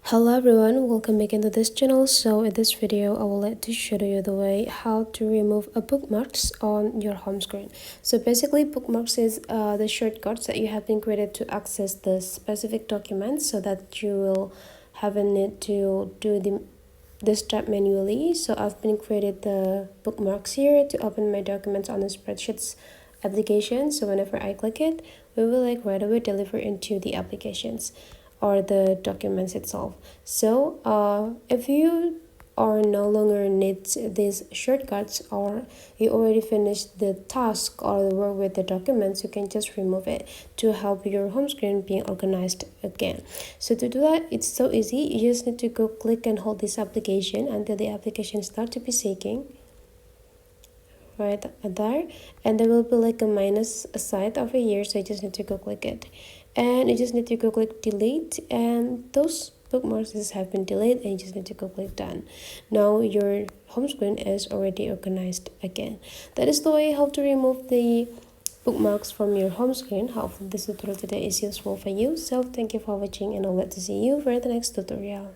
Hello everyone, welcome back into this channel. So in this video I will like to show you the way how to remove a bookmarks on your home screen. So basically bookmarks is the shortcuts that you have been created to access the specific documents so that you will have a need to do this step manually. So I've been created the bookmarks here to open my documents on the spreadsheets application. So whenever I click it, we will like right away deliver into the applications or the documents itself. So if you or no longer need these shortcuts, or you already finished the task or the work with the documents, you can just remove it to help your home screen being organized again. So to do that, it's so easy. You just need to go click and hold this application until the application starts to be shaking right there, and there will be like a minus side over here, so you just need to go click it, and you just need to go click delete, and those bookmarks have been deleted, and you just need to go click done. Now your home screen is already organized again. That is the way how to remove the bookmarks from your home screen. Hopefully this tutorial today is useful for you. So thank you for watching, and I'll let to see you for the next tutorial.